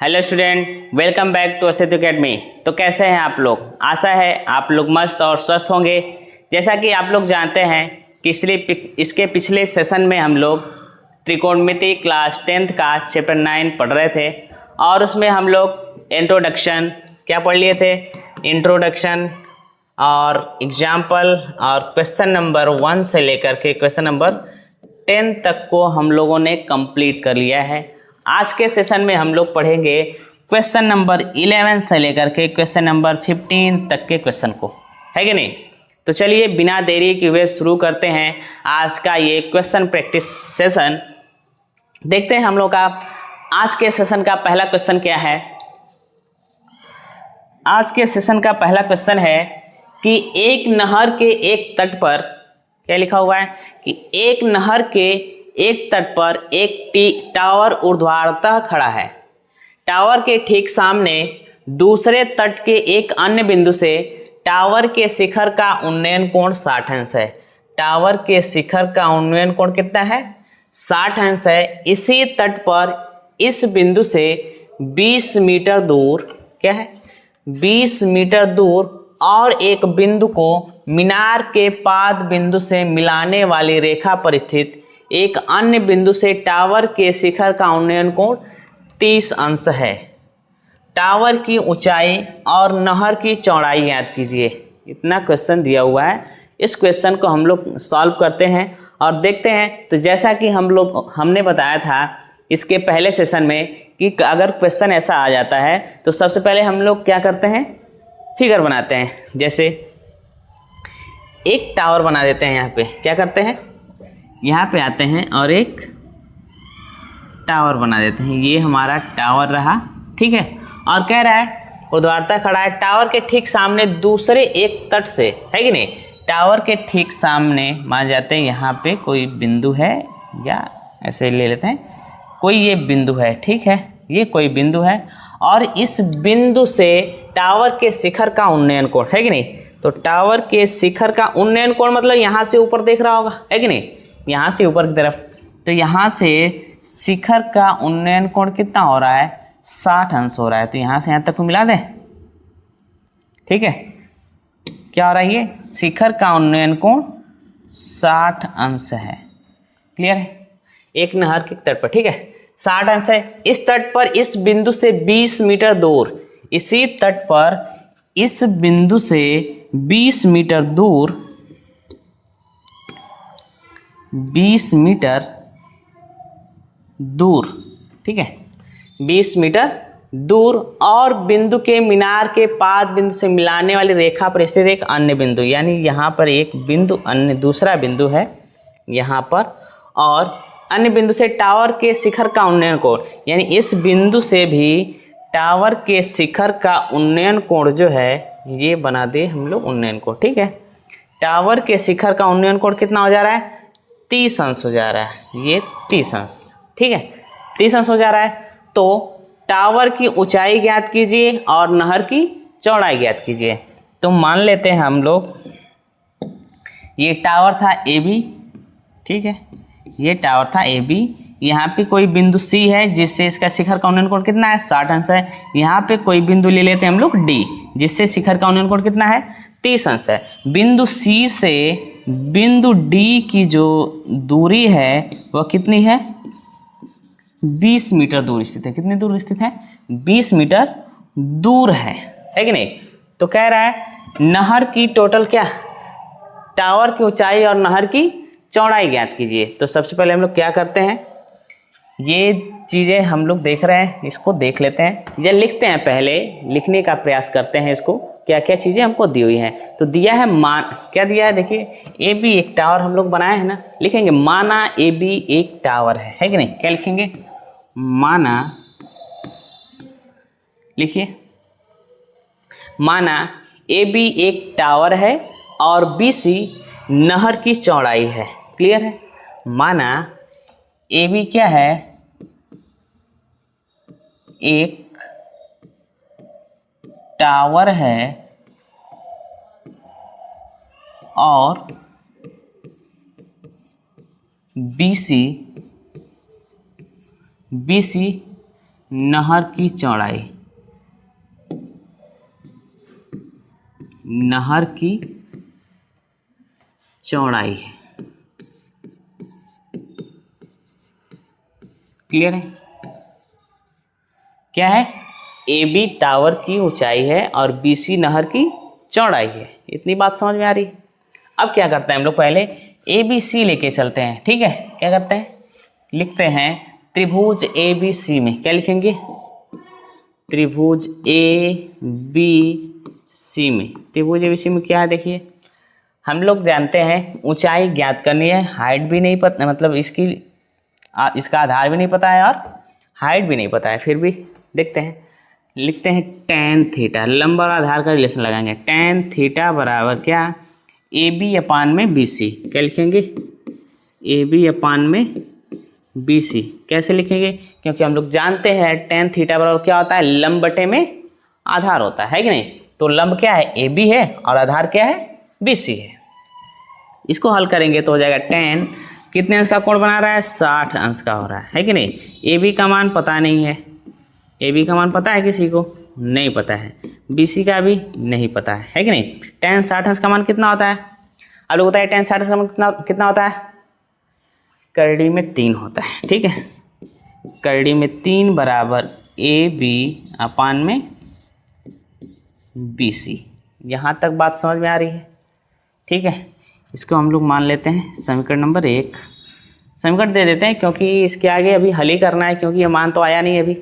Hello student, welcome back to Astitva Academy. तो कैसे हैं आप लोग? आशा है आप लोग मस्त और स्वस्थ होंगे। जैसा कि आप लोग जानते हैं कि इसके पिछले सेशन में हम लोग त्रिकोणमिति क्लास 10th का चैप्टर 9 पढ़ रहे थे और उसमें हम लोग इंट्रोडक्शन क्या पढ़ लिए थे? इंट्रोडक्शन और एग्जाम्पल और क्वेश्चन नंबर 1 से लेकर के क्वेश्चन नंबर 10 तक को हम लोगों ने कंप्लीट कर लिया है। आज के सेशन में हम लोग पढ़ेंगे क्वेश्चन नंबर 11 से लेकर के क्वेश्चन नंबर 15 तक के क्वेश्चन को, है कि नहीं? तो चलिए बिना देरी के हुए शुरू करते हैं आज का ये क्वेश्चन प्रैक्टिस सेशन। देखते हैं हम लोग का आज के सेशन का पहला क्वेश्चन क्या है। आज के सेशन का पहला क्वेश्चन है कि एक नहर के एक तट पर, क्या लिखा हुआ है कि एक नहर के एक तट पर एक टावर ऊर्ध्वाधर खड़ा है। टावर के ठीक सामने दूसरे तट के एक अन्य बिंदु से टावर के शिखर का उन्नयन कोण 60 अंश है। टावर के शिखर का उन्नयन कोण कितना है? 60 अंश है। इसी तट पर इस बिंदु से 20 मीटर दूर, क्या है? 20 मीटर दूर और एक बिंदु को मीनार के पाद बिंदु से मिलाने वाली रेखा पर स्थित एक अन्य बिंदु से टावर के शिखर का उन्नयन कोण 30 अंश है। टावर की ऊंचाई और नहर की चौड़ाई ज्ञात कीजिए। इतना क्वेश्चन दिया हुआ है। इस क्वेश्चन को हम लोग सॉल्व करते हैं और देखते हैं। तो जैसा कि हमने बताया था इसके पहले सेशन में कि अगर क्वेश्चन ऐसा आ जाता है तो सबसे पहले हम लोग क्या करते हैं? फिगर बनाते हैं। जैसे एक टावर बना देते हैं। यहाँ पे क्या करते हैं? यहाँ पे आते हैं और एक टावर बना देते हैं। ये हमारा टावर रहा, ठीक है। और कह रहा है ऊर्ध्वाधर खड़ा है। टावर के ठीक सामने दूसरे एक तट से, है कि नहीं? टावर के ठीक सामने मान जाते हैं यहाँ पे कोई बिंदु है, या ऐसे ले लेते हैं कोई ये बिंदु है, ठीक है। ये कोई बिंदु है और इस बिंदु से टावर के शिखर का उन्नयन कोण, है कि नहीं? तो टावर के शिखर का उन्नयन कोण मतलब यहाँ से ऊपर देख रहा होगा, है कि नहीं? यहाँ से ऊपर की तरफ। तो यहाँ से शिखर का उन्नयन कोण कितना हो रहा है? 60 अंश हो रहा है। तो यहाँ से यहाँ तक को मिला दें, ठीक है। क्या हो रहा है? ये शिखर का उन्नयन कोण 60 अंश है। क्लियर है? एक नहर के तट पर, ठीक है, 60 अंश है। इस तट पर इस बिंदु से 20 मीटर दूर, इसी तट पर इस बिंदु से 20 मीटर दूर, 20 मीटर दूर, ठीक है, 20 मीटर दूर और बिंदु के मीनार के पाद बिंदु से मिलाने वाली रेखा पर स्थित एक अन्य बिंदु, यानी यहाँ पर एक बिंदु, अन्य दूसरा बिंदु है यहाँ पर, और अन्य बिंदु से टावर के शिखर का उन्नयन कोण, यानी इस बिंदु से भी टावर के शिखर का उन्नयन कोण जो है ये बना दे हम लोग उन्नयन कोण, ठीक है। टावर के शिखर का उन्नयन कोण कितना हो जा रहा है? 30 अंश हो जा रहा है। ये 30 अंश, ठीक है, 30 अंश हो जा रहा है। तो टावर की ऊंचाई ज्ञात कीजिए और नहर की चौड़ाई ज्ञात कीजिए। तो मान लेते हैं हम लोग ये टावर था ए बी, ठीक है, ये टावर था ए बी। यहाँ पे कोई बिंदु सी है जिससे इसका शिखर का उन्नयन कोण कितना है? 60 अंश है। यहाँ पे कोई बिंदु ले लेते हैं हम लोग डी, जिससे शिखर का उन्नयन कोण कितना है? 30 अंश है। बिंदु सी से बिंदु डी की जो दूरी है वह कितनी है? 20 मीटर दूर स्थित है। कितनी दूर स्थित है? 20 मीटर दूर है कि नहीं? तो कह रहा है नहर की टोटल क्या, टावर की ऊंचाई और नहर की चौड़ाई ज्ञात कीजिए। तो सबसे पहले हम लोग क्या करते हैं, ये चीज़ें हम लोग देख रहे हैं, इसको देख लेते हैं या लिखते हैं। पहले लिखने का प्रयास करते हैं इसको, क्या क्या चीज़ें हमको दी हुई हैं। तो दिया है मान, क्या दिया है? देखिए ए बी एक टावर हम लोग बनाए हैं ना, लिखेंगे माना ए बी एक टावर है कि नहीं? क्या लिखेंगे? माना, लिखिए, माना ए बी एक टावर है और बी सी नहर की चौड़ाई है। क्लियर है? माना ए बी क्या है? एक टावर है और बी सी नहर की चौड़ाई, नहर की चौड़ाई है। क्लियर है? क्या है? AB टावर की ऊंचाई है और BC नहर की चौड़ाई है। इतनी बात समझ में आ रही? अब क्या करते हैं हम लोग, पहले ABC लेके चलते हैं। ठीक है, क्या करते हैं, लिखते हैं त्रिभुज ABC में क्या लिखेंगे, त्रिभुज ABC में, त्रिभुज ABC में क्या है देखिए, हम लोग जानते हैं ऊंचाई ज्ञात करनी है, हाइट भी नहीं पता, मतलब इसका आधार भी नहीं पता है और हाइट भी नहीं पता है, फिर भी देखते हैं, लिखते हैं tan थीटा, लंब और आधार का रिलेशन लगाएंगे, tan थीटा बराबर क्या, AB अपान में BC, क्या लिखेंगे, AB अपान में BC। कैसे लिखेंगे, क्योंकि हम लोग जानते हैं tan थीटा बराबर क्या होता है, लंब बटे में आधार होता है कि नहीं। तो लंब क्या है, AB है और आधार क्या है, BC है। इसको हल करेंगे तो हो जाएगा tan कितने अंश का कोण बना रहा है, 60 अंश का हो रहा है कि नहीं। AB का मान पता नहीं है, AB का मान पता है किसी को, नहीं पता है, BC का भी नहीं पता है कि नहीं। tan 60 अंश का मान कितना होता है, अब लोग बताइए tan 60 अंश का मान कितना होता है, करड़ी में 3 होता है। ठीक है, करड़ी में 3 बराबर AB अपान में BC। यहाँ तक बात समझ में आ रही है? ठीक है, इसको हम लोग मान लेते हैं समीकरण नंबर 1, समीकरण दे देते हैं क्योंकि इसके आगे अभी हल ही करना है, क्योंकि ये मान तो आया नहीं अभी,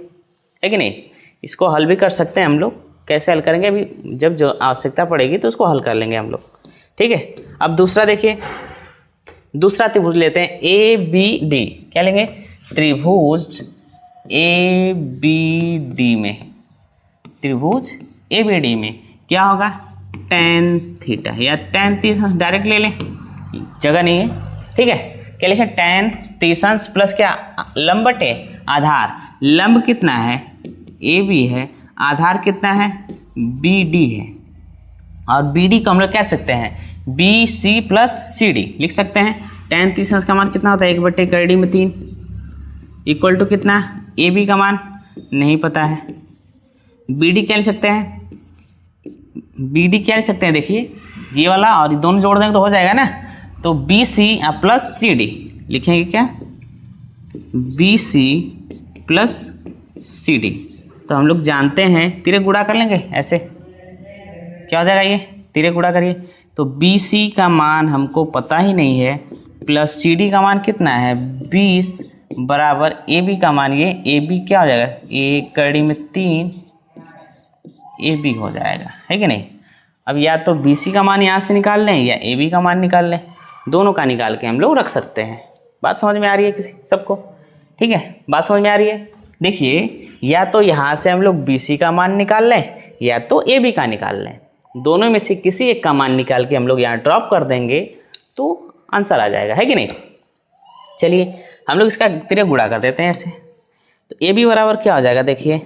है कि नहीं। इसको हल भी कर सकते हैं हम लोग, कैसे हल करेंगे अभी, जब जो आवश्यकता पड़ेगी तो उसको हल कर लेंगे हम लोग। ठीक है, अब दूसरा देखिए, दूसरा त्रिभुज लेते हैं ABD, क्या लेंगे, त्रिभुज ABD में, त्रिभुज ABD में क्या होगा, tan थीटा या tan 30 डायरेक्ट ले लें, जगह नहीं है। ठीक है, क्या लिखें, tan 30 प्लस क्या, लंब बटे आधार, लंब कितना है AB है, आधार कितना है BD है, और BD को हम लोग कह सकते हैं BC प्लस CD लिख सकते हैं। tan 30 का मान कितना होता है, 1/करड़ी में 3 इक्वल टू कितना, AB का मान नहीं पता है, BD क्या लिख सकते हैं, BD क्या लिख सकते हैं, देखिए ये वाला और ये दोनों जोड़ देंगे तो हो जाएगा ना, तो BC प्लस CD लिखेंगे, क्या BC प्लस CD। तो हम लोग जानते हैं तिरे गुणा कर लेंगे, ऐसे क्या हो जाएगा, ये तिरे गुणा करिए तो BC का मान हमको पता ही नहीं है, प्लस CD का मान कितना है 20 बराबर AB का मान, ये AB क्या हो जाएगा, 1/3 AB हो जाएगा, है कि नहीं। अब या तो BC का मान यहाँ से निकाल लें या AB का मान निकाल लें, दोनों का निकाल के हम लोग रख सकते हैं। बात समझ में आ रही है किसी सबको? ठीक है, बात समझ में आ रही है। देखिए, या तो यहाँ से हम लोग BC का मान निकाल लें या तो AB का निकाल लें, दोनों में से किसी एक का मान निकाल के हम लोग यहाँ ड्रॉप कर देंगे तो आंसर आ जाएगा, है कि नहीं। चलिए हम लोग इसका तिरे गुणा कर देते हैं ऐसे, तो AB बराबर क्या हो जाएगा, देखिए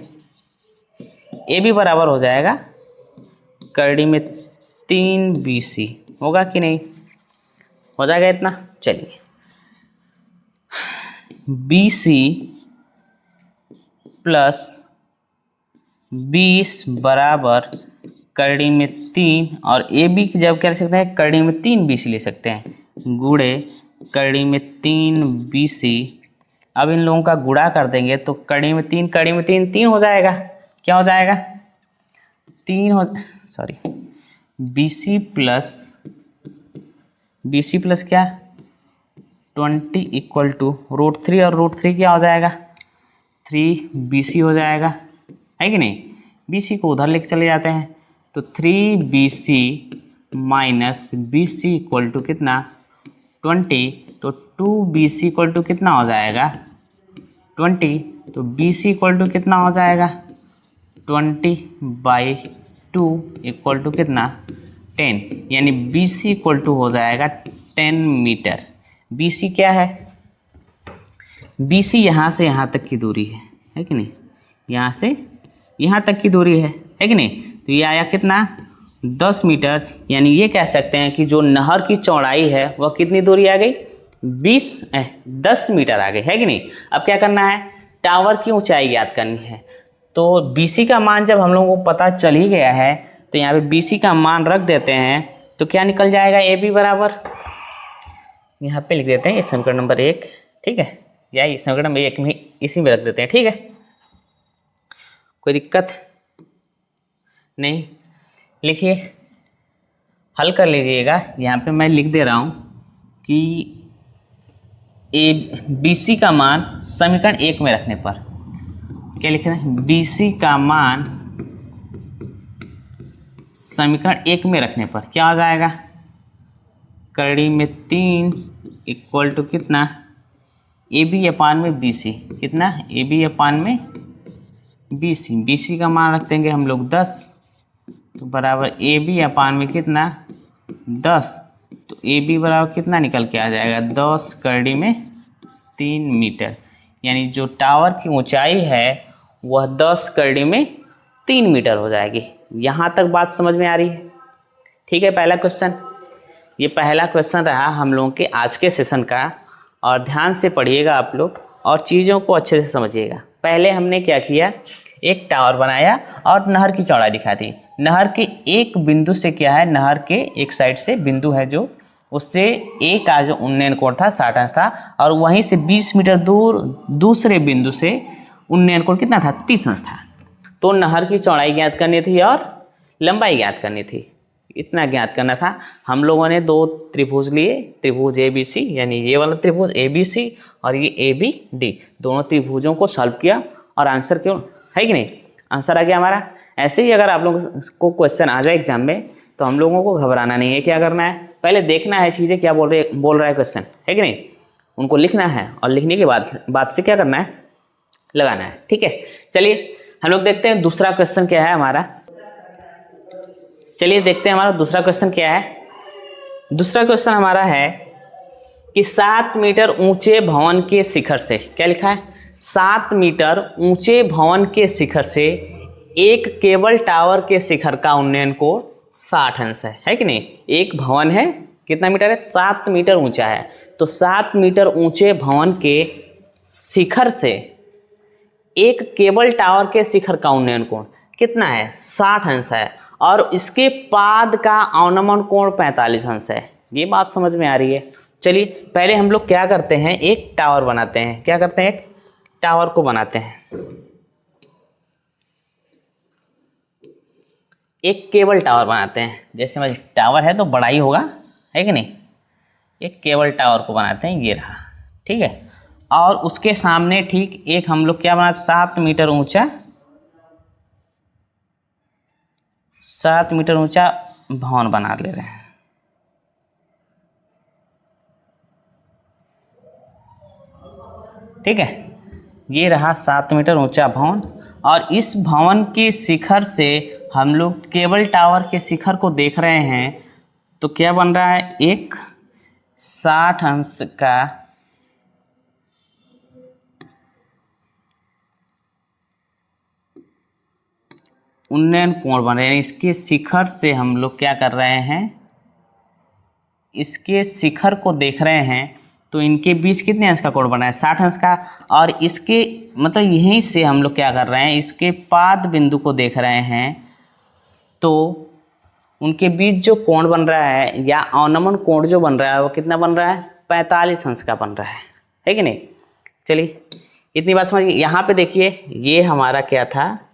AB बराबर हो जाएगा करड़ी में 3 BC, होगा कि नहीं, हो जाएगा इतना। चलिए BC प्लस 20 बराबर करड़ी में 3, और AB की जब क्या लिख सकते हैं, करड़ी में 3 BC ले सकते हैं, गुणे करड़ी में 3 BC। अब इन लोगों का गुणा कर देंगे तो करड़ी में 3 3 हो जाएगा, क्या हो जाएगा 3 हो, सॉरी BC प्लस क्या 20 इक्वल टू √3, और √3 क्या हो जाएगा 3 BC हो जाएगा, है कि नहीं। BC को उधर लेके चले जाते हैं तो 3 BC minus BC equal to कितना 20, तो 2 BC इक्वल टू कितना हो जाएगा 20, तो BC इक्वल टू कितना हो जाएगा 20/2 इक्वल टू कितना 10, यानी BC इक्वल टू हो जाएगा 10 मीटर। BC क्या है, BC यहाँ से यहाँ तक की दूरी है कि नहीं, यहाँ से यहाँ तक की दूरी है कि नहीं। तो ये आया कितना 10 मीटर, यानी ये कह सकते हैं कि जो नहर की चौड़ाई है वह कितनी दूरी आ गई 10 मीटर आ गई, है कि नहीं। अब क्या करना है, टावर की ऊंचाई ज्ञात करनी है। तो BC का मान जब हम लोगों को पता चल ही गया है तो यहाँ पे BC का मान रख देते हैं, तो क्या निकल जाएगा, AB बराबर, यहाँ पे लिख देते हैं ये समीकरण नंबर 1, ठीक है, या ये समीकरण नंबर 1 में इसी में रख देते हैं, ठीक है, कोई दिक्कत नहीं। लिखिए, हल कर लीजिएगा। यहाँ पे मैं लिख दे रहा हूँ कि BC का मान समीकरण 1 में रखने पर क्या लिख रहे हैं, BC का मान समीकरण 1 में रखने पर क्या आ जाएगा, करड़ी में 3 इक्वल टू कितना, AB अपान में BC, कितना, AB अपान में BC, BC का मान रख देंगे हम लोग 10, तो बराबर AB अपान में कितना 10, तो AB बराबर कितना निकल के आ जाएगा, 10 करड़ी में 3 मीटर, यानी जो टावर की ऊंचाई है वह 10 करड़ी में 3 मीटर हो जाएगी। यहाँ तक बात समझ में आ रही है, ठीक है। पहला क्वेश्चन, ये पहला क्वेश्चन रहा हम लोगों के आज के सेशन का, और ध्यान से पढ़िएगा आप लोग और चीज़ों को अच्छे से समझिएगा। पहले हमने क्या किया, एक टावर बनाया और नहर की चौड़ाई दिखा दी। नहर के एक बिंदु से क्या है, नहर के एक साइड से बिंदु है जो, उससे ए का जो उन्नयन कोण था 60 अंश था, और वहीं से 20 मीटर दूर दूसरे बिंदु से उन्नयन कोण कितना था, 30 अंश था। तो नहर की चौड़ाई ज्ञात करनी थी और लंबाई ज्ञात करनी थी, इतना ज्ञात करना था। हम लोगों ने 2 त्रिभुज लिए, त्रिभुज ABC, यानी ये वाला त्रिभुज ABC और ये ABD, दोनों त्रिभुजों को सॉल्व किया और आंसर क्यों है कि नहीं, आंसर आ गया हमारा। ऐसे ही अगर आप लोगों को क्वेश्चन आ जाए एग्जाम में तो हम लोगों को घबराना नहीं है, क्या करना है, पहले देखना है चीज़ें क्या बोल रहा है क्वेश्चन, है कि नहीं, उनको लिखना है और लिखने के बाद से क्या करना है, लगाना है, ठीक है। चलिए हम लोग देखते हैं दूसरा क्वेश्चन क्या है हमारा। चलिए देखते हैं हमारा दूसरा क्वेश्चन क्या है। दूसरा क्वेश्चन हमारा है कि 7 मीटर ऊंचे भवन के शिखर से, क्या लिखा है, 7 मीटर ऊंचे भवन के शिखर से एक केबल टावर के शिखर का उन्नयन कोण 60 अंश है कि नहीं। एक भवन है, कितना मीटर है, 7 मीटर ऊंचा है, तो 7 मीटर ऊंचे भवन के शिखर से एक केबल टावर के शिखर का उन्नयन कोण कितना है, 60 अंश है, और इसके पाद का अवनमन कोण 45 अंश है। ये बात समझ में आ रही है। चलिए पहले हम लोग क्या करते हैं, एक टावर बनाते हैं, क्या करते हैं, एक टावर को बनाते हैं, एक केबल टावर बनाते हैं। जैसे मैं, टावर है तो बड़ा ही होगा, है कि नहीं, एक केबल टावर को बनाते हैं, ये रहा, ठीक है। और उसके सामने ठीक एक हम लोग क्या बनाते, 7 मीटर ऊंचा, 7 मीटर ऊंचा भवन बना ले रहे हैं, ठीक है। ये रहा 7 मीटर ऊंचा भवन, और इस भवन के शिखर से हम लोग केबल टावर के शिखर को देख रहे हैं, तो क्या बन रहा है, एक 60 अंश का उन्नयन कोण बन रहे हैं। इसके शिखर से हम लोग क्या कर रहे हैं, इसके शिखर को देख रहे हैं, तो इनके बीच कितने अंश का कोण बना है, 60 अंश का। और इसके मतलब यहीं से हम लोग क्या कर रहे हैं, इसके पाद बिंदु को देख रहे हैं, तो उनके बीच जो कोण बन रहा है या अवनमन कोण जो बन रहा है वो कितना बन रहा है, 45 अंश का बन रहा है कि नहीं। चलिए इतनी बात समझिए। यहाँ पे देखिए, ये हमारा क्या था,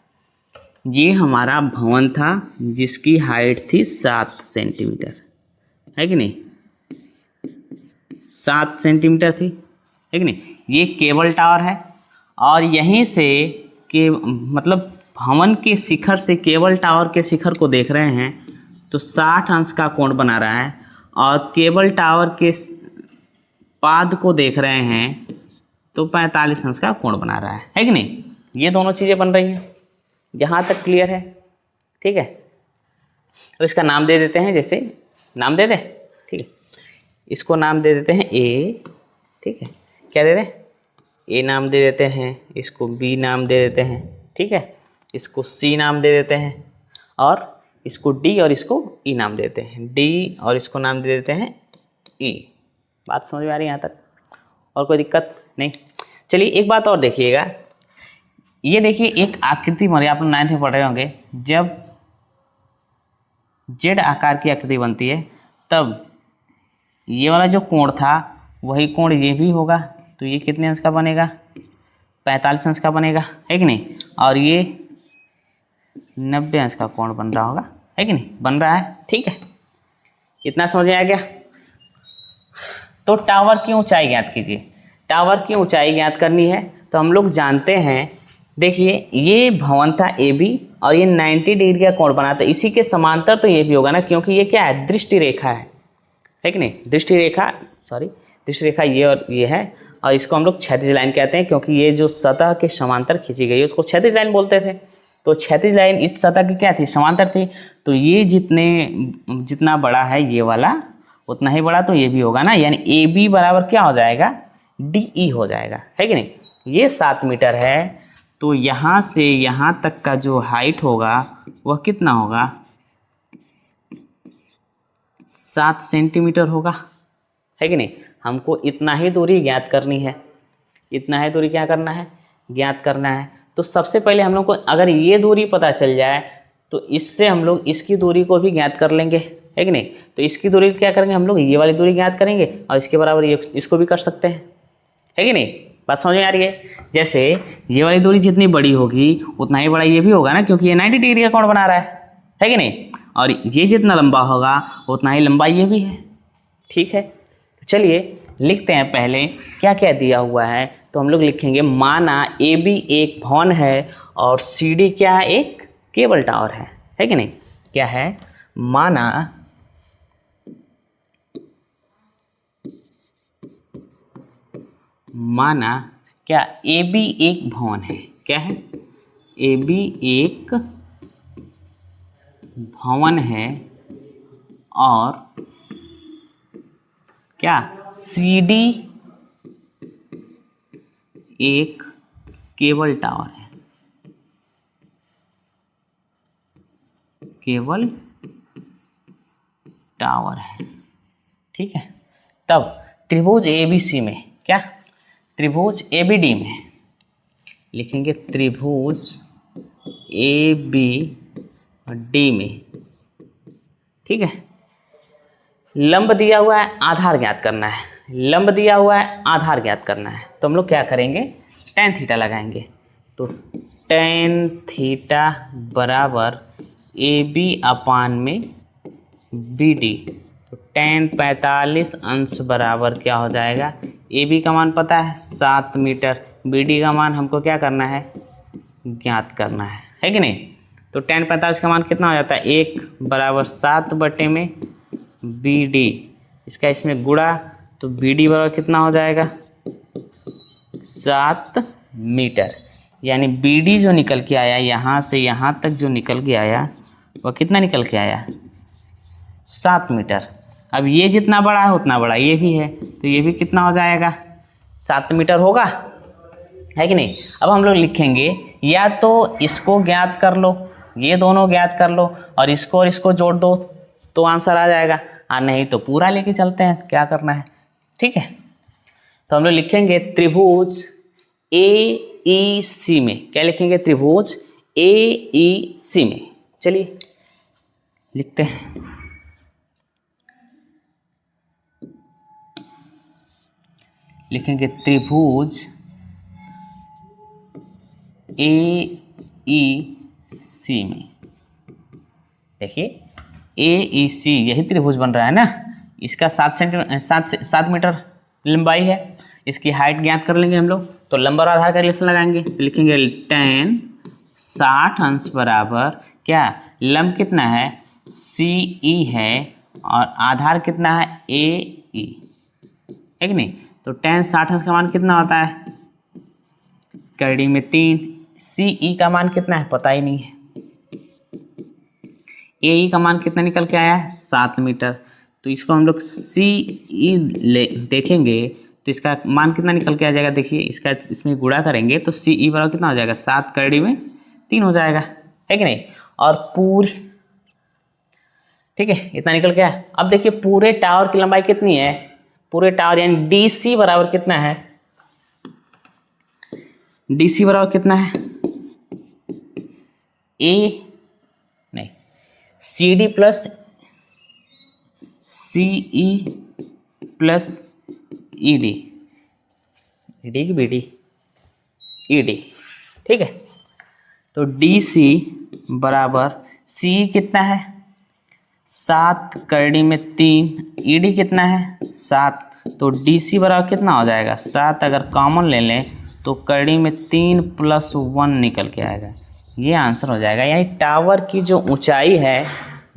ये हमारा भवन था जिसकी हाइट थी 7 सेंटीमीटर, है कि नहीं, 7 सेंटीमीटर थी, है कि नहीं। ये केबल टावर है, और यहीं से के मतलब भवन के शिखर से केबल टावर के शिखर को देख रहे हैं, तो 60 अंश का कोण बना रहा है, और केबल टावर के पाद को देख रहे हैं तो 45 अंश का कोण बना रहा है कि नहीं। ये दोनों चीज़ें बन रही हैं, यहाँ तक क्लियर है, ठीक है। तो इसका नाम दे देते हैं, जैसे नाम दे दें, ठीक है, इसको नाम दे देते हैं ए, ठीक है, क्या दे दें, ए नाम दे देते हैं, इसको बी नाम दे देते हैं, ठीक है, इसको सी नाम दे देते हैं, और इसको डी और इसको ई नाम देते हैं, डी और इसको नाम दे देते हैं ई। बात समझ में आ रही है यहाँ तक, और कोई दिक्कत नहीं। चलिए एक बात और देखिएगा ये देखिए एक आकृति बन रही है, आप लोग 9th में पढ़ रहे होंगे, जब जेड आकार की आकृति बनती है तब ये वाला जो कोण था वही कोण ये भी होगा, तो ये कितने अंश का बनेगा, 45 अंश का बनेगा, है कि नहीं। और ये 90 अंश का कोण बन रहा होगा, है कि नहीं, बन रहा है। ठीक है, इतना समझ में आ गया। तो टावर की ऊंचाई ज्ञात कीजिए। टावर की ऊंचाई ज्ञात करनी है तो हम लोग जानते हैं, देखिए ये भवन था ए बी और ये 90 डिग्री का कोण बना, तो इसी के समांतर तो ये भी होगा ना, क्योंकि ये क्या है, दृष्टि रेखा है कि नहीं, दृष्टि रेखा ये और ये है, और इसको हम लोग क्षैतिज लाइन कहते हैं, क्योंकि ये जो सतह के समांतर खींची गई है उसको क्षैतिज लाइन बोलते थे। तो क्षैतिज लाइन इस सतह की क्या थी, समांतर थी, तो ये जितना बड़ा है ये वाला उतना ही बड़ा तो ये भी होगा ना, यानी ए बी बराबर क्या हो जाएगा, डी ई हो जाएगा, है कि नहीं। ये 7 मीटर है, तो यहाँ से यहाँ तक का जो हाइट होगा वह कितना होगा, 7 सेंटीमीटर होगा, है कि नहीं। हमको इतना ही दूरी ज्ञात करनी है, इतना ही दूरी क्या करना है, ज्ञात करना है। तो सबसे पहले हम लोग को अगर ये दूरी पता चल जाए तो इससे हम लोग इसकी दूरी को भी ज्ञात कर लेंगे, है कि नहीं। तो इसकी दूरी क्या करेंगे हम लोग, ये वाली दूरी ज्ञात करेंगे और इसके बराबर ये इसको भी कर सकते हैं, है कि नहीं। बात समझ में आ रही है। जैसे ये वाली दूरी जितनी बड़ी होगी उतना ही बड़ा ये भी होगा ना, क्योंकि ये 90 डिग्री का कोण बना रहा है कि नहीं। और ये जितना लंबा होगा उतना ही लंबा ये भी है। ठीक है, चलिए लिखते हैं पहले क्या क्या दिया हुआ है। तो हम लोग लिखेंगे, माना ए बी एक भवन है और सी डी क्या है, एक केबल टावर है कि नहीं। क्या है, माना क्या, ए बी एक भवन है, क्या है, ए बी एक भवन है और क्या, सी डी एक केबल टावर है, केबल टावर है। ठीक है, तब त्रिभुज ए बी सी में क्या, त्रिभुज ए बी डी में लिखेंगे, त्रिभुज ए बी डी में। ठीक है, लंब दिया हुआ है, आधार ज्ञात करना है, लंब दिया हुआ है, आधार ज्ञात करना है। तो हम लोग क्या करेंगे, tan थीटा लगाएंगे। तो tan थीटा बराबर ए बी अपान में बी डी। तो tan 45 अंश बराबर क्या हो जाएगा, ए बी का मान पता है 7 मीटर, बी डी का मान हमको क्या करना है, ज्ञात करना है कि नहीं। तो tan 45 का मान कितना हो जाता है, 1 बराबर 7 बटे में बी डी, इसका इसमें गुणा, तो बी डी बराबर कितना हो जाएगा, 7 मीटर। यानी बी डी जो निकल के आया यहाँ से यहाँ तक जो निकल के आया वह कितना निकल के आया, 7 मीटर। अब ये जितना बड़ा है उतना बड़ा ये भी है, तो ये भी कितना हो जाएगा, 7 मीटर होगा, है कि नहीं। अब हम लोग लिखेंगे, या तो इसको ज्ञात कर लो, ये दोनों ज्ञात कर लो और इसको जोड़ दो तो आंसर आ जाएगा, और नहीं तो पूरा लेके चलते हैं, क्या करना है। ठीक है, तो हम लोग लिखेंगे त्रिभुज ए ई सी में, क्या लिखेंगे, त्रिभुज ए ई सी में। चलिए लिखते हैं, लिखेंगे त्रिभुज ए ई सी में। देखिए ए ई सी यही त्रिभुज बन रहा है ना, इसका 7 मीटर लंबाई है, इसकी हाइट ज्ञात कर लेंगे हम लोग। तो लंबा और आधार का रिलेशन लगाएंगे, तो लिखेंगे tan 60 अंश बराबर क्या, लंब कितना है, सी ई है और आधार कितना है, ए ई, है कि नहीं। तो tan 60 अंश का मान कितना होता है, करड़ी में 3, सी ई का मान कितना है पता ही नहीं है, ए ई का मान कितना निकल के आया है, 7 मीटर। तो इसको हम लोग सी ई देखेंगे तो इसका मान कितना निकल के आ जाएगा, देखिए इसका इसमें गुणा करेंगे तो सी ई बराबर कितना हो जाएगा, 7 करड़ी में 3 हो जाएगा, है कि नहीं। और पूरी, ठीक है, इतना निकल गया। अब देखिए पूरे टावर की लंबाई कितनी है, पूरे टावर यानी डी सी बराबर कितना है, डी सी बराबर कितना है, ए नहीं, C D plus C E plus E D, E D की बी डी, ई डी, ठीक है। तो डी सी बराबर सी कितना है 7 करड़ी में 3, ई डी कितना है 7, तो डी सी बराबर कितना हो जाएगा 7, अगर कॉमन ले लें तो करड़ी में 3 + 1 निकल के आएगा, ये आंसर हो जाएगा। यानी टावर की जो ऊंचाई है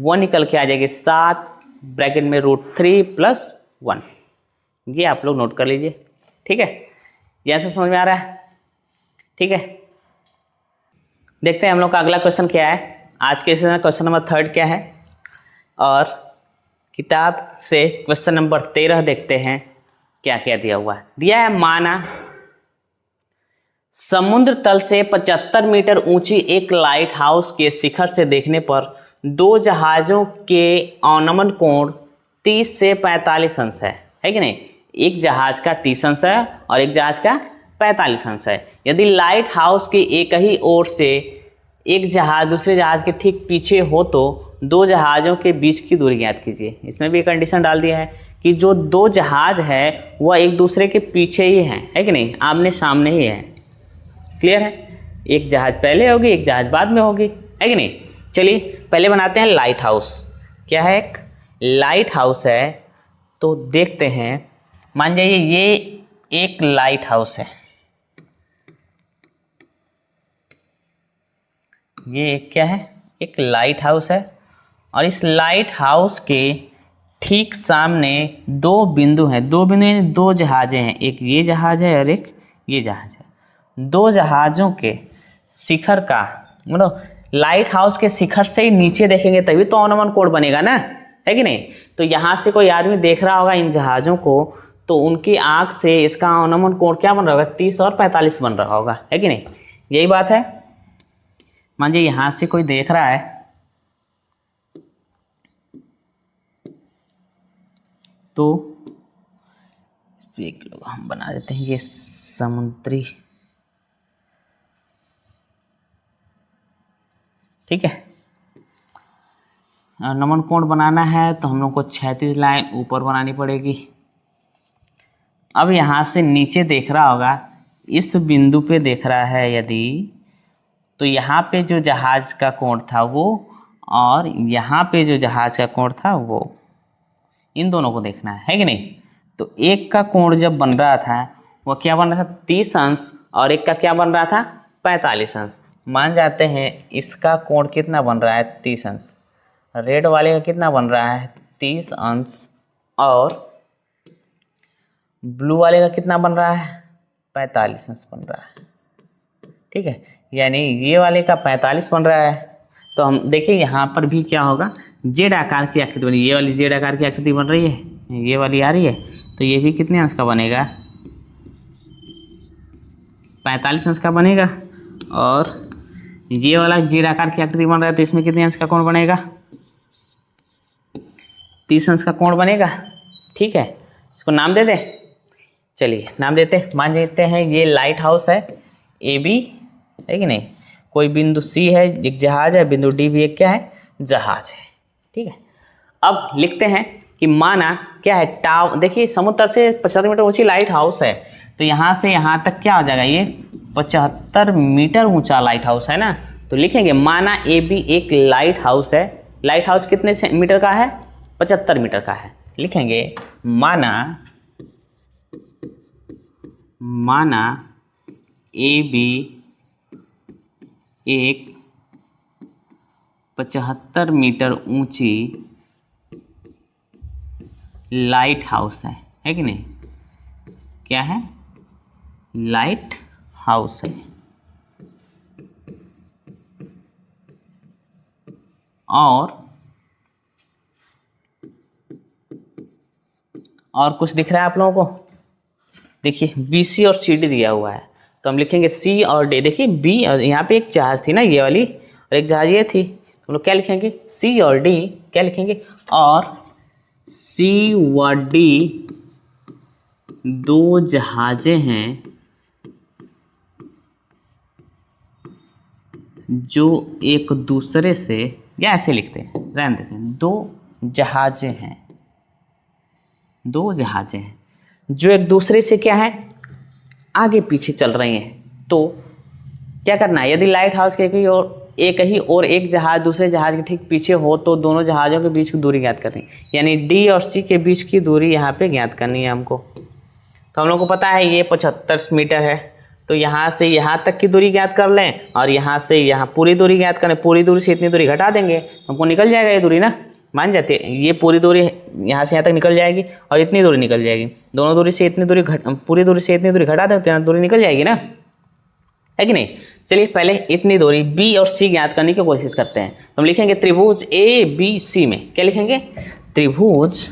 वो निकल के आ जाएगी 7 ब्रैकेट में √3 + 1, ये आप लोग नोट कर लीजिए, ठीक है। ये आंसर समझ में आ रहा है, ठीक है। देखते हैं हम लोग का अगला क्वेश्चन क्या है। आज के सेशन क्वेश्चन नंबर 3 क्या है, और किताब से क्वेश्चन नंबर 13 देखते हैं क्या क्या दिया हुआ है। दिया है माना समुद्र तल से 75 मीटर ऊंची एक लाइट हाउस के शिखर से देखने पर 2 जहाज़ों के अवनमन कोण 30 से 45 अंश है कि नहीं। एक जहाज का 30 अंश है और एक जहाज का 45 अंश है। यदि लाइट हाउस के एक ही ओर से एक जहाज दूसरे जहाज के ठीक पीछे हो तो 2 जहाज़ों के बीच की दूरी ज्ञात कीजिए। इसमें भी कंडीशन डाल दिया है कि जो 2 जहाज है वह एक दूसरे के पीछे ही है कि नहीं, आमने सामने ही है। क्लियर है, एक जहाज पहले होगी एक जहाज बाद में होगी, है कि नहीं। चलिए पहले बनाते हैं लाइट हाउस। क्या है, एक लाइट हाउस है, तो देखते हैं। मान जाइए ये एक लाइट हाउस है, ये एक क्या है, एक लाइट हाउस है, और इस लाइट हाउस के ठीक सामने 2 बिंदु हैं। 2 बिंदु यानी 2 जहाज़ें हैं, एक ये जहाज़ है और एक ये जहाज़ है। 2 जहाज़ों के शिखर का मतलब लाइट हाउस के शिखर से ही नीचे देखेंगे तभी तो अवनमन कोण बनेगा ना, है कि नहीं। तो यहाँ से कोई आदमी देख रहा होगा इन जहाज़ों को, तो उनकी आँख से इसका अवनमन कोण क्या बन रहा होगा 30 और 45 बन रहा होगा, है कि नहीं। यही बात है। मान लीजिए यहाँ से कोई देख रहा है तो एक लोग हम बना देते हैं ये समुद्री, ठीक है। नमन कोण बनाना है तो हम लोग को 36 लाइन ऊपर बनानी पड़ेगी। अब यहाँ से नीचे देख रहा होगा, इस बिंदु पे देख रहा है यदि, तो यहाँ पे जो जहाज का कोण था वो और यहाँ पे जो जहाज का कोण था वो, इन दोनों को देखना है कि नहीं। तो एक का कोण जब बन रहा था वो क्या बन रहा था 30 अंश, और एक का क्या बन रहा था 45 अंश। मान जाते हैं इसका कोण कितना बन रहा है 30 अंश, रेड वाले का कितना बन रहा है 30 अंश, और ब्लू वाले का कितना बन रहा है 45 अंश बन रहा है, ठीक है। यानी ये वाले का 45 बन रहा है। तो हम देखिए यहाँ पर भी क्या होगा, जेड आकार की आकृति बनी, ये वाली जेड आकार की आकृति बन रही है, ये वाली आ रही है, तो ये भी कितने अंश का बनेगा 45 अंश का बनेगा। और ये वाला जेड आकार की आकृति बन रहा है तो इसमें कितने अंश का कोण बनेगा 30 अंश का कोण बनेगा, ठीक है। इसको नाम दे दें, चलिए नाम देते हैं। मान लेते हैं ये लाइट हाउस है ए बी, है कि नहीं। कोई बिंदु सी है एक जहाज है, बिंदु डी भी एक क्या है जहाज है, ठीक है। अब लिखते हैं कि माना क्या है टाव, देखिए समुद्र तल से 75 मीटर ऊंची लाइट हाउस है, तो यहाँ से यहाँ तक क्या हो जाएगा ये 75 मीटर ऊंचा लाइट हाउस है ना। तो लिखेंगे माना ए बी एक लाइट हाउस है। लाइट हाउस कितने मीटर का है 75 मीटर का है। लिखेंगे माना ए बी एक 75 मीटर ऊंची लाइट हाउस है कि नहीं। क्या है लाइट हाउस है, और कुछ दिख रहा है आप लोगों को, देखिए बी सी और सी डी दिया हुआ है, तो हम लिखेंगे सी और डी। देखिए बी और यहाँ पे एक जहाज थी ना ये वाली, और एक जहाज ये थी, तो हम लोग क्या लिखेंगे सी और डी क्या लिखेंगे, और सी व डी 2 जहाजें हैं जो एक दूसरे से, या ऐसे लिखते हैं, रहने देते हैं, दो जहाजें हैं जो एक दूसरे से क्या है, आगे पीछे चल रही हैं। तो क्या करना है, यदि लाइट हाउस के एक जहाज दूसरे जहाज के ठीक पीछे हो तो दोनों जहाज़ों के बीच की दूरी ज्ञात करनी, यानी डी और सी के बीच की दूरी यहाँ पे ज्ञात करनी है हमको। तो हम लोग को पता है ये 75 मीटर है, तो यहाँ से यहाँ तक की दूरी ज्ञात कर लें और यहाँ से यहाँ पूरी दूरी ज्ञात करें। पूरी दूरी से इतनी दूरी घटा देंगे, हमको निकल जाएगा ये दूरी ना, मान जाते हैं ये पूरी दूरी यहाँ से यहाँ तक निकल जाएगी और इतनी दूरी निकल जाएगी। दोनों दूरी से इतनी दूरी पूरी दूरी से इतनी दूरी घटा देते हैं, दूरी निकल जाएगी ना, है कि नहीं। चलिए पहले इतनी दूरी बी और सी ज्ञात करने की कोशिश करते हैं। तो हम लिखेंगे त्रिभुज ए बी सी में, क्या लिखेंगे, त्रिभुज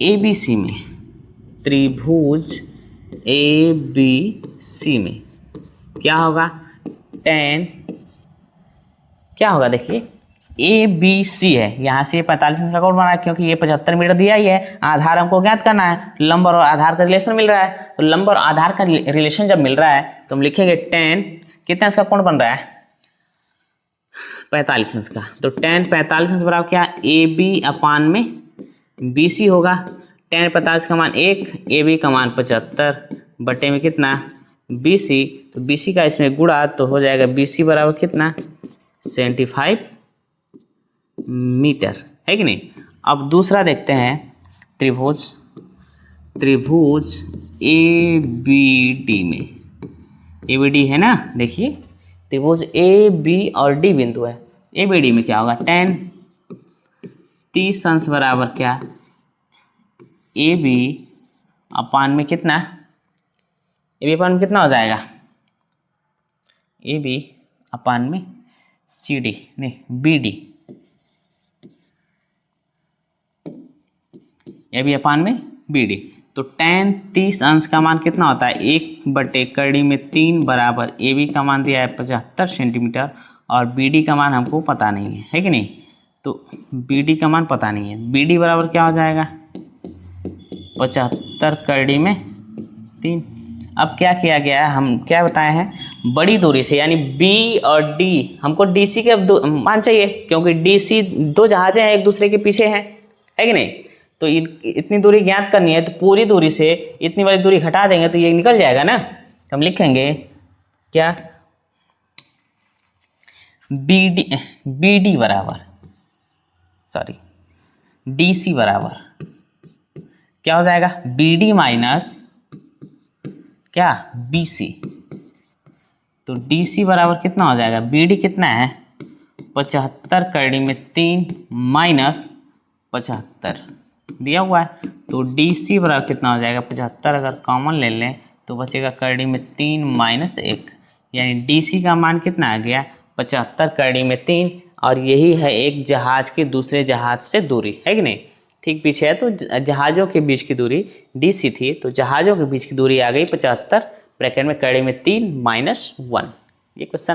ए बी सी में, त्रिभुज ए बी सी में क्या होगा, tan क्या होगा, देखिए ए बी सी है, यहाँ से 45 का कोण बना है क्योंकि ये 75 मीटर दिया ही है। आधार हमको ज्ञात करना है, लंब और आधार का रिलेशन मिल रहा है, तो लंब और आधार का रिलेशन जब मिल रहा है तो हम लिखेंगे tan कितना इसका कोण बन रहा है, 45 अंश का। तो tan 45 अंश बराबर क्या, ए बी अपान में बी सी होगा। tan 45 का मान 1, ए बी का मान 75 बटे में कितना, बी सी। तो बी सी का इसमें गुणा तो हो जाएगा बी सी बराबर कितना, 75 मीटर, है कि नहीं। अब दूसरा देखते हैं, त्रिभुज ए बी डी में, ए बी डी है ना, देखिए त्रिभुज ए बी और डी बिंदु है। ए बी डी में क्या होगा, tan 30 अंश बराबर क्या, ए बी अपान में कितना, ए बी अपान में कितना हो जाएगा, ए बी अपान में सी डी नहीं बी डी, ए बी अपान में बी डी। तो tan 30 अंश का मान कितना होता है, 1/3 बराबर ए बी का मान दिया है 75 सेंटीमीटर और बी डी का मान हमको पता नहीं है कि नहीं। तो बी डी का मान पता नहीं है, बी डी बराबर क्या हो जाएगा, 75/3। अब क्या किया गया है, हम क्या बताए हैं, बड़ी दूरी से यानी बी और डी, हमको डी सी के मान चाहिए क्योंकि डी सी दो जहाजें हैं एक दूसरे के पीछे हैं, है कि नहीं। तो इतनी दूरी ज्ञात करनी है, तो पूरी दूरी से इतनी वाली दूरी घटा देंगे तो ये निकल जाएगा ना। तो हम लिखेंगे क्या, बी डी बराबर डी सी बराबर क्या हो जाएगा, बी डी माइनस क्या, बी सी। तो डी सी बराबर कितना हो जाएगा, बी डी कितना है 75/3 माइनस 75 दिया हुआ है। तो डी सी बराबर कितना हो जाएगा 75, अगर कॉमन ले लें तो बचेगा 3 माइनस 1, यानी डी सी का मान कितना आ गया 75/3। और यही है एक जहाज के दूसरे जहाज से दूरी, है कि नहीं। ठीक पीछे है तो जहाज़ों के बीच की दूरी डी सी थी, तो जहाज़ों के बीच की दूरी आ गई 75 ब्रैकेट में 3 - 1। ये क्वेश्चन